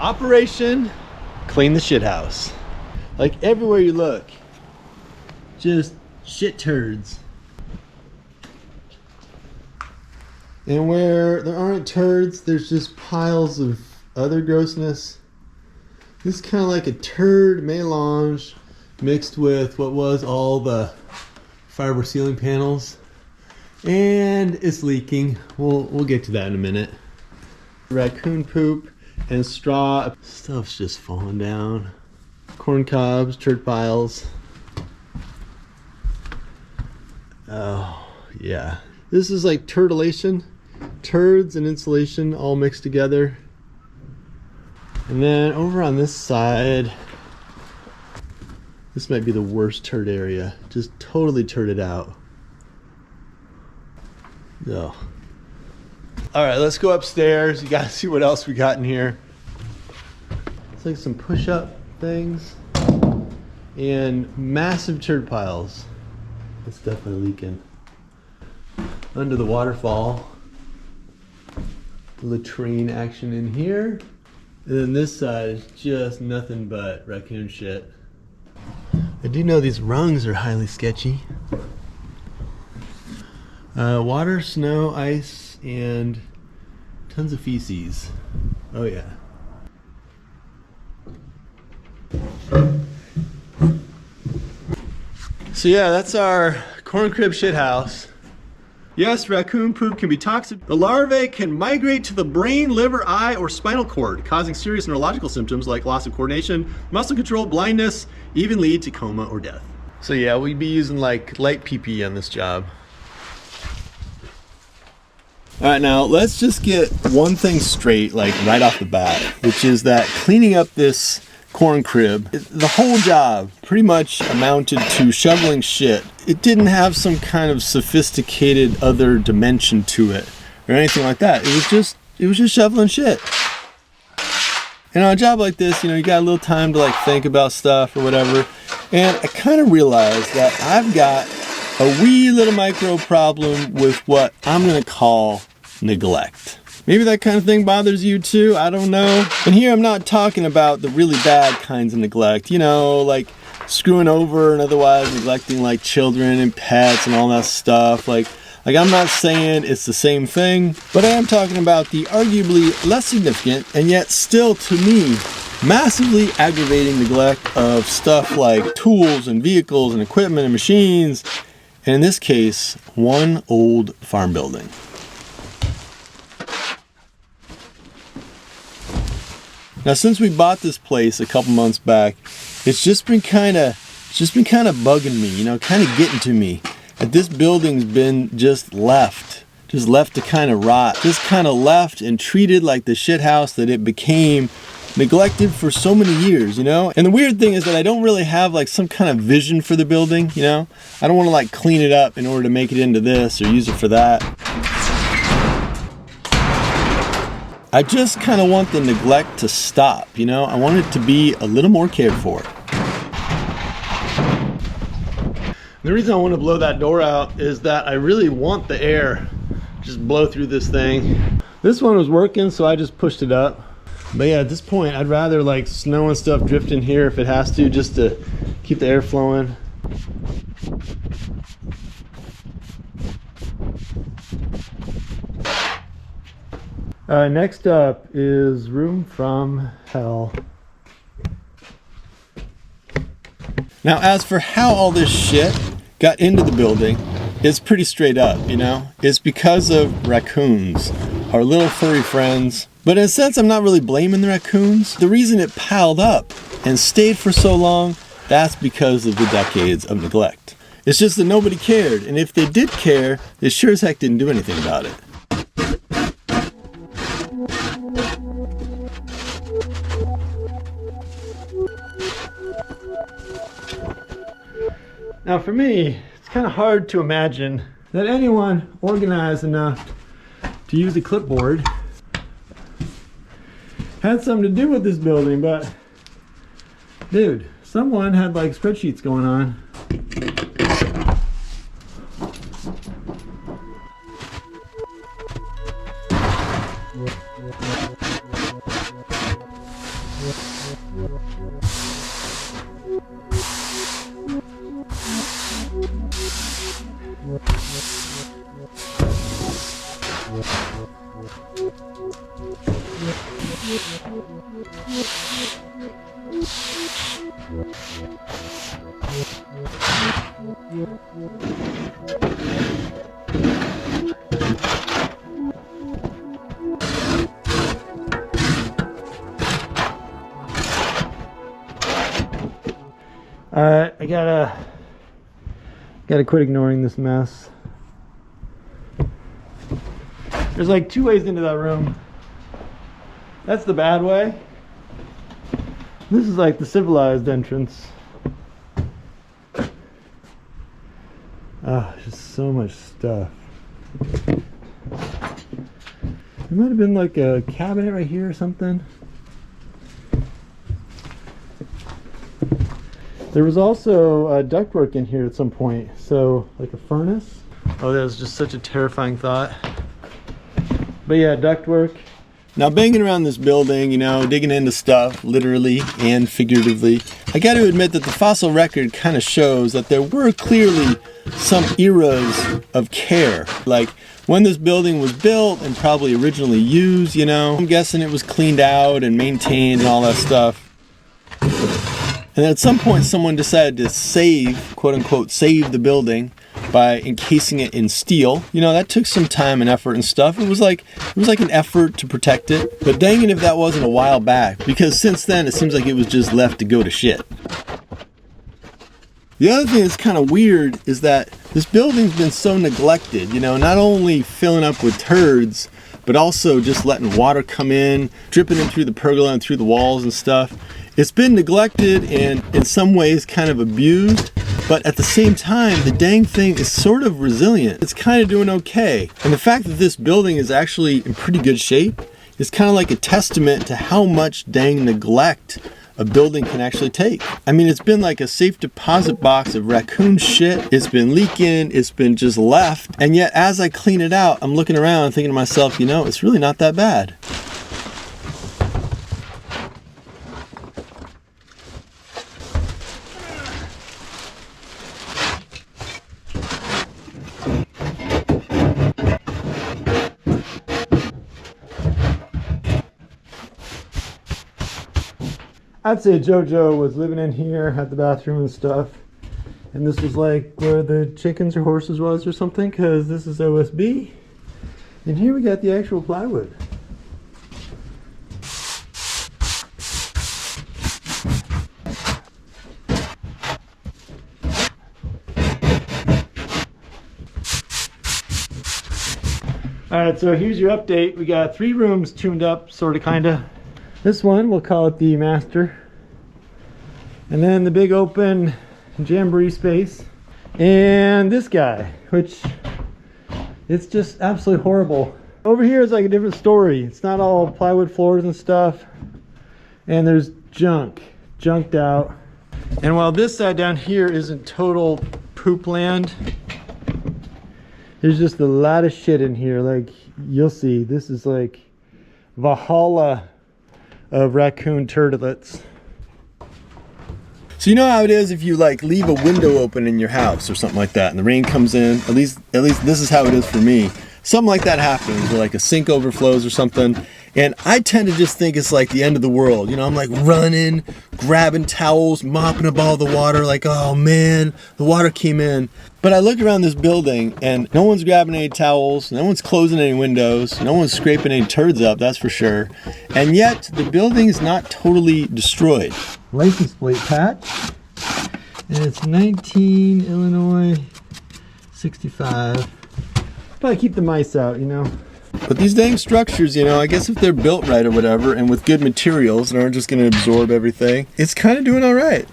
Operation Clean the Shit House. Like everywhere you look, just shit turds. And where there aren't turds, there's just piles of other grossness. This is kind of like a turd melange mixed with what was all the fiber ceiling panels. And it's leaking. We'll get to that in a minute. Raccoon poop and straw. Stuff's just falling down. Corn cobs, turd piles. Oh, yeah. This is like turdulation. Turds and insulation all mixed together. And then over on this side, this might be the worst turd area. Just totally turded out. Oh. All right, let's go upstairs. You gotta see what else we got in here. It's like some push-up things and massive turd piles. It's definitely leaking. Under the waterfall. Latrine action in here. And then this side is just nothing but raccoon shit. I do know these rungs are highly sketchy. Water, snow, ice, and tons of feces. Oh yeah. So yeah, that's our corn crib shit house. Yes, raccoon poop can be toxic. The larvae can migrate to the brain, liver, eye, or spinal cord, causing serious neurological symptoms like loss of coordination, muscle control, blindness, even lead to coma or death. So yeah, we'd be using like light PP on this job. All right, now let's just get one thing straight, like right off the bat, which is that cleaning up this corn crib, the whole job pretty much amounted to shoveling shit. It didn't have some kind of sophisticated other dimension to it or anything like that. It was just shoveling shit. And on a job like this, you know, you got a little time to like think about stuff or whatever. And I kind of realized that I've got a wee little micro problem with what I'm gonna call neglect. Maybe that kind of thing bothers you too, I don't know. And here I'm not talking about the really bad kinds of neglect, you know, like screwing over and otherwise neglecting like children and pets and all that stuff. Like I'm not saying it's the same thing, but I am talking about the arguably less significant and yet still to me massively aggravating neglect of stuff like tools and vehicles and equipment and machines, and in this case, one old farm building. Now, since we bought this place a couple months back, it's just been kind of bugging me, you know, kind of getting to me. That this building's been just left to kind of rot, just kind of left and treated like the shit house that it became, neglected for so many years, you know? And the weird thing is that I don't really have like some kind of vision for the building, you know? I don't want to like clean it up in order to make it into this or use it for that. I just kind of want the neglect to stop, you know? I want it to be a little more cared for. The reason I want to blow that door out is that I really want the air just blow through this thing. This one was working, so I just pushed it up. But yeah, at this point, I'd rather like snow and stuff drift in here if it has to, just to keep the air flowing. Next up is room from hell. Now, as for how all this shit got into the building, it's pretty straight up, you know? It's because of raccoons, our little furry friends. But in a sense, I'm not really blaming the raccoons. The reason it piled up and stayed for so long, that's because of the decades of neglect. It's just that nobody cared, and if they did care, they sure as heck didn't do anything about it. Now for me, it's kind of hard to imagine that anyone organized enough to use a clipboard had something to do with this building, but dude, someone had like spreadsheets going on. Alright, I gotta quit ignoring this mess. There's like 2 ways into that room. That's the bad way. This is like the civilized entrance. Ah, just so much stuff. There might have been like a cabinet right here or something. There was also ductwork in here at some point, so like a furnace. Oh, that was just such a terrifying thought. But yeah, ductwork. Now banging around this building, you know, digging into stuff, literally and figuratively, I got to admit that the fossil record kind of shows that there were clearly some eras of care. Like when this building was built and probably originally used, you know, I'm guessing it was cleaned out and maintained and all that stuff. And then at some point someone decided to save, quote unquote, save the building by encasing it in steel. You know, that took some time and effort and stuff. It was like an effort to protect it. But dang it if that wasn't a while back, because since then it seems like it was just left to go to shit. The other thing that's kind of weird is that this building's been so neglected, you know, not only filling up with turds, but also just letting water come in, dripping in through the pergola and through the walls and stuff. It's been neglected and in some ways kind of abused, but at the same time, the dang thing is sort of resilient. It's kind of doing okay. And the fact that this building is actually in pretty good shape is kind of like a testament to how much dang neglect a building can actually take. I mean, it's been like a safe deposit box of raccoon shit. It's been leaking, it's been just left. And yet as I clean it out, I'm looking around and thinking to myself, you know, it's really not that bad. I'd say JoJo was living in here, had the bathroom and stuff, and this was like where the chickens or horses was or something, because this is OSB, and here we got the actual plywood. Alright, so here's your update. We got 3 rooms tuned up, sorta kinda. This one, we'll call it the master. And then the big open jamboree space. And this guy, which it's just absolutely horrible. Over here is like a different story. It's not all plywood floors and stuff. And there's junked out. And while this side down here isn't total poop land, there's just a lot of shit in here. Like, you'll see, this is like Valhalla of raccoon turtlets. So you know how it is if you like leave a window open in your house or something like that and the rain comes in, at least this is how it is for me. Something like that happens, or like a sink overflows or something, and I tend to just think it's like the end of the world. You know, I'm like running, grabbing towels, mopping up all the water, like, oh man, the water came in. But I look around this building and no one's grabbing any towels, no one's closing any windows, no one's scraping any turds up, that's for sure. And yet the building is not totally destroyed. License plate patch, and it's 19 Illinois 65. Probably keep the mice out, you know. But these dang structures, you know, I guess if they're built right or whatever and with good materials and aren't just going to absorb everything, it's kind of doing all right.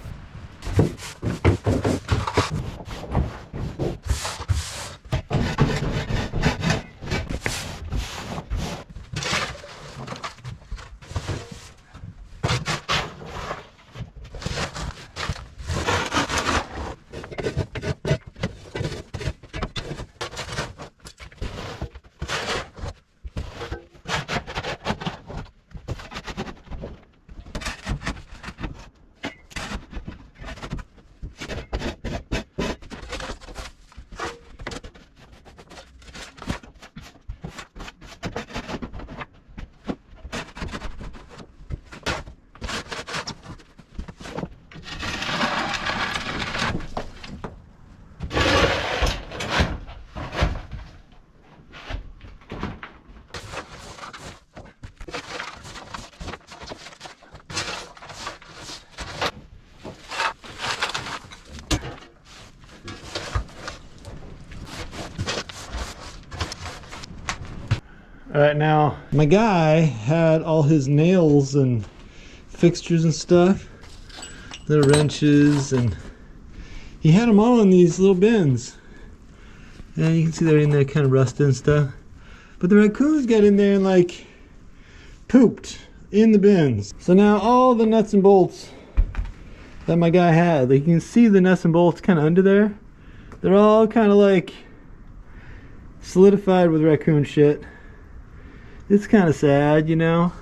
All right, now my guy had all his nails and fixtures and stuff, little wrenches, and he had them all in these little bins. And you can see they're in there kind of rusted and stuff. But the raccoons got in there and like pooped in the bins. So now all the nuts and bolts that my guy had, like you can see the nuts and bolts kind of under there. They're all kind of like solidified with raccoon shit. It's kind of sad, you know.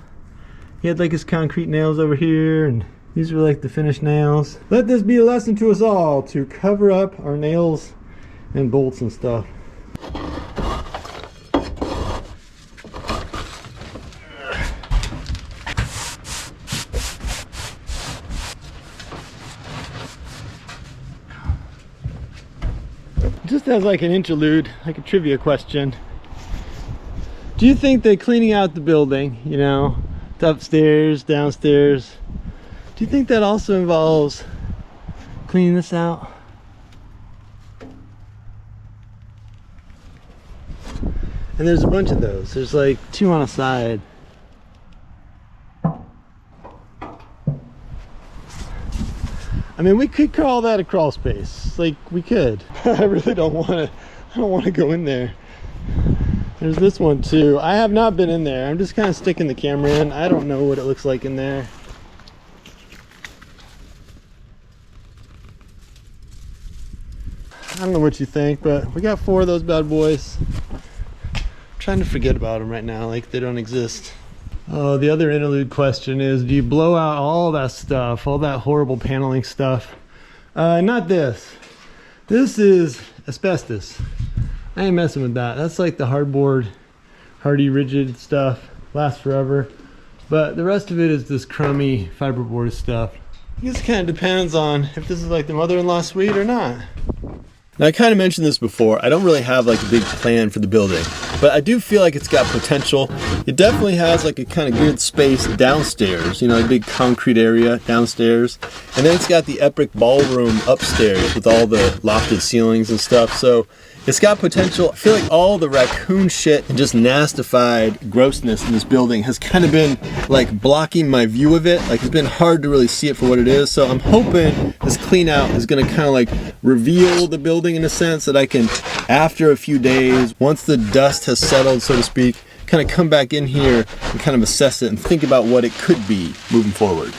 He had like his concrete nails over here, and these were like the finished nails. Let this be a lesson to us all to cover up our nails and bolts and stuff. Just as like an interlude, like a trivia question. Do you think that cleaning out the building, you know, the upstairs, downstairs, do you think that also involves cleaning this out? And there's a bunch of those. There's like 2 on a side. I mean, we could call that a crawl space. Like, we could. I really don't want to. I don't want to go in there. There's this one too. I have not been in there. I'm just kind of sticking the camera in. I don't know what it looks like in there. I don't know what you think, but we got 4 of those bad boys. I'm trying to forget about them right now, like they don't exist. Oh, the other interlude question is, do you blow out all that stuff, all that horrible paneling stuff? Not this. This is asbestos. I ain't messing with that. That's like the hardboard, hardy, rigid stuff. Lasts forever. But the rest of it is this crummy fiberboard stuff. I guess it kind of depends on if this is like the mother-in-law suite or not. Now, I kind of mentioned this before. I don't really have like a big plan for the building, but I do feel like it's got potential. It definitely has like a kind of good space downstairs, you know, a big concrete area downstairs. And then it's got the epic ballroom upstairs with all the lofted ceilings and stuff. So it's got potential. I feel like all the raccoon shit and just nastified grossness in this building has kind of been like blocking my view of it. Like it's been hard to really see it for what it is. So I'm hoping this clean out is going to kind of like reveal the building in a sense that I can, after a few days, once the dust has settled, so to speak, kind of come back in here and kind of assess it and think about what it could be moving forward.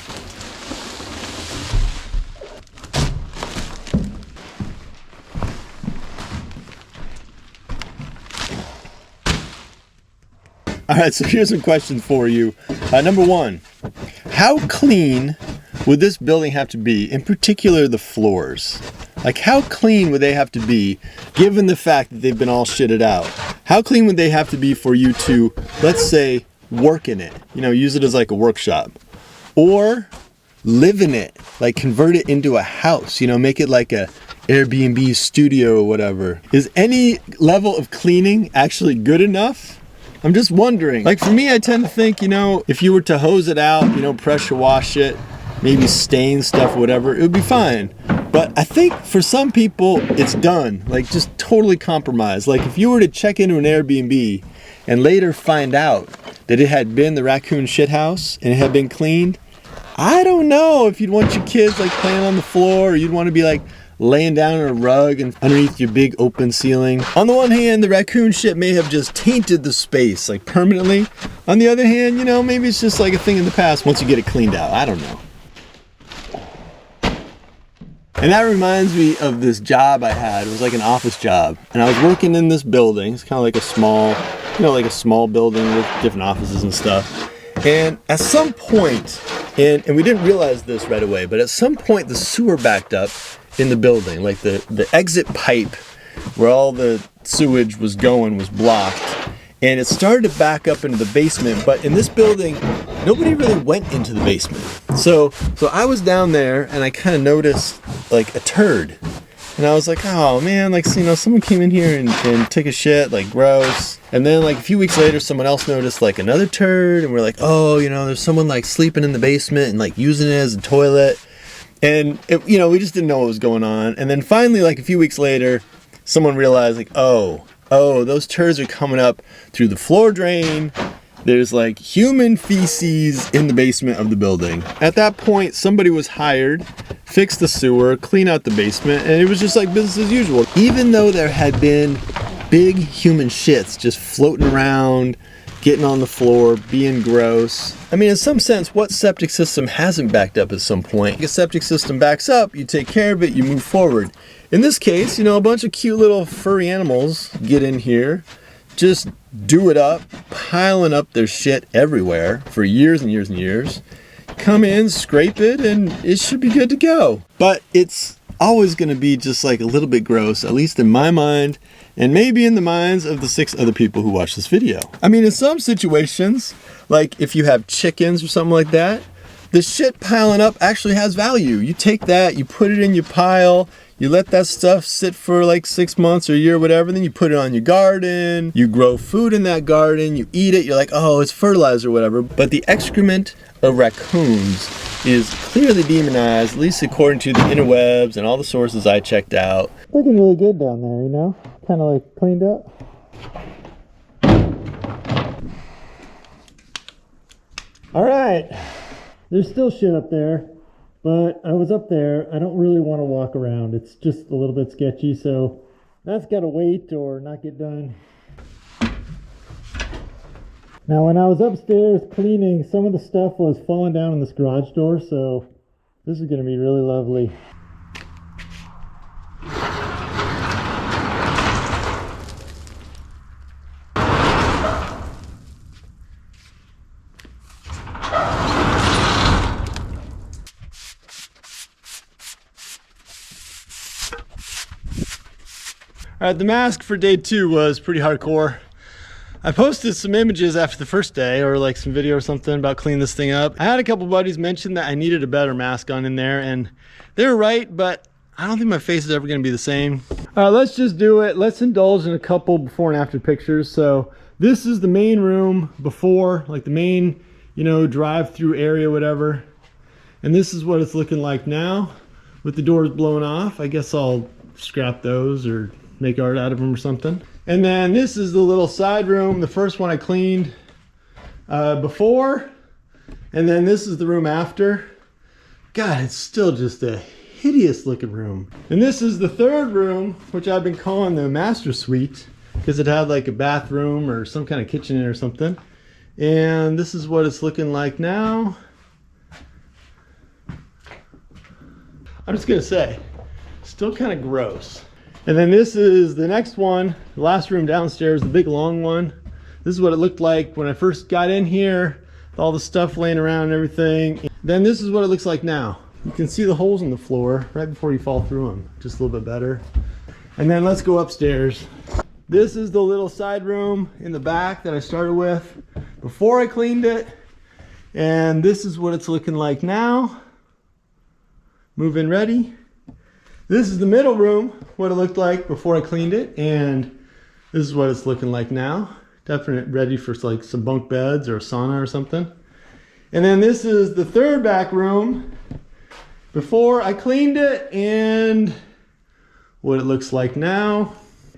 All right, so here's some questions for you. Number 1, how clean would this building have to be, in particular the floors? Like how clean would they have to be, given the fact that they've been all shitted out? How clean would they have to be for you to, let's say, work in it? You know, use it as like a workshop. Or live in it, like convert it into a house, you know, make it like a Airbnb studio or whatever. Is any level of cleaning actually good enough? I'm just wondering. Like for me, I tend to think, you know, if you were to hose it out, you know, pressure wash it, maybe stain stuff or whatever, it would be fine. But I think for some people, it's done. Like just totally compromised. Like if you were to check into an Airbnb and later find out that it had been the raccoon shithouse and it had been cleaned, I don't know if you'd want your kids like playing on the floor, or you'd want to be like laying down on a rug and underneath your big open ceiling. On the one hand, the raccoon shit may have just tainted the space like permanently. On the other hand, you know, maybe it's just like a thing in the past once you get it cleaned out. I don't know. And that reminds me of this job I had. It was like an office job. And I was working in this building. It's kind of like a small, you know, like a small building with different offices and stuff. And at some point, and we didn't realize this right away, but at some point the sewer backed up in the building. Like the exit pipe where all the sewage was going was blocked. And it started to back up into the basement. But in this building, nobody really went into the basement. So I was down there and I kind of noticed like a turd. And I was like, oh man, like, you know, someone came in here and took a shit, like gross. And then like a few weeks later, someone else noticed like another turd. And we're like, oh, you know, there's someone like sleeping in the basement and like using it as a toilet. And, it, you know, we just didn't know what was going on. And then finally, like a few weeks later, someone realized like, oh, oh, those turds are coming up through the floor drain. There's like human feces in the basement of the building. At that point, somebody was hired, fix the sewer, clean out the basement, and it was just like business as usual. Even though there had been big human shits just floating around, getting on the floor, being gross. I mean, in some sense, what septic system hasn't backed up at some point? If a septic system backs up, you take care of it, you move forward. In this case, you know, a bunch of cute little furry animals get in here, just do it up, piling up their shit everywhere for years and years and years. Come in, scrape it, and it should be good to go. But it's always going to be just like a little bit gross, at least in my mind, and maybe in the minds of the 6 other people who watch this video. I mean, in some situations, like if you have chickens or something like that, the shit piling up actually has value. You take that, you put it in your pile, you let that stuff sit for like 6 months or a year or whatever, then you put it on your garden, you grow food in that garden, you eat it, you're like, oh, it's fertilizer or whatever. But the excrement of raccoons is clearly demonized, at least according to the interwebs and all the sources I checked out. Looking really good down there, you know? Kind of like cleaned up. All right, there's still shit up there, but I was up there. I don't really want to walk around. It's just a little bit sketchy, so that's got to wait or not get done. Now, when I was upstairs cleaning, some of the stuff was falling down in this garage door, so this is going to be really lovely. All right, the mask for day 2 was pretty hardcore. I posted some images after the first day, or like some video or something about cleaning this thing up. I had a couple buddies mention that I needed a better mask on in there, and they were right, but I don't think my face is ever gonna be the same. All right, let's just do it. Let's indulge in a couple before and after pictures. So this is the main room before, like the main, you know, drive-through area, whatever. And this is what it's looking like now with the doors blown off. I guess I'll scrap those or make art out of them or something. And then this is the little side room, the first one I cleaned before. And then this is the room after. God, it's still just a hideous looking room. And this is the third room, which I've been calling the master suite because it had like a bathroom or some kind of kitchen in it or something. And this is what it's looking like now. I'm just gonna say, still kind of gross. And then this is the next one, the last room downstairs, the big long one. This is what it looked like when I first got in here, with all the stuff laying around and everything. Then this is what it looks like now. You can see the holes in the floor right before you fall through them, just a little bit better. And then let's go upstairs. This is the little side room in the back that I started with before I cleaned it. And this is what it's looking like now. Move in ready. This is the middle room, what it looked like before I cleaned it, and this is what it's looking like now. Definitely ready for like some bunk beds or a sauna or something. And then this is the third back room before I cleaned it and what it looks like now.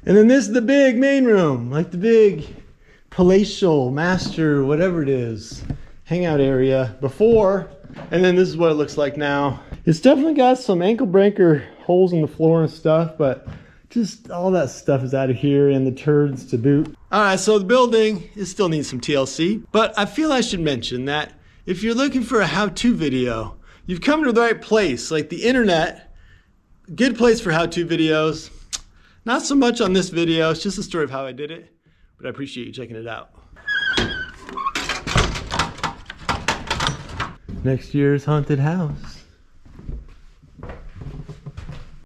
And then this is the big main room, like the big palatial master, whatever it is, hangout area before. And then this is what it looks like now. It's definitely got some ankle breaker holes in the floor and stuff, but just all that stuff is out of here and the turds to boot. All right, so the building, it still needs some TLC, but I feel I should mention that if you're looking for a how-to video, you've come to the right place. Like the internet, good place for how-to videos. Not so much on this video, it's just a story of how I did it, but I appreciate you checking it out. Next year's haunted house.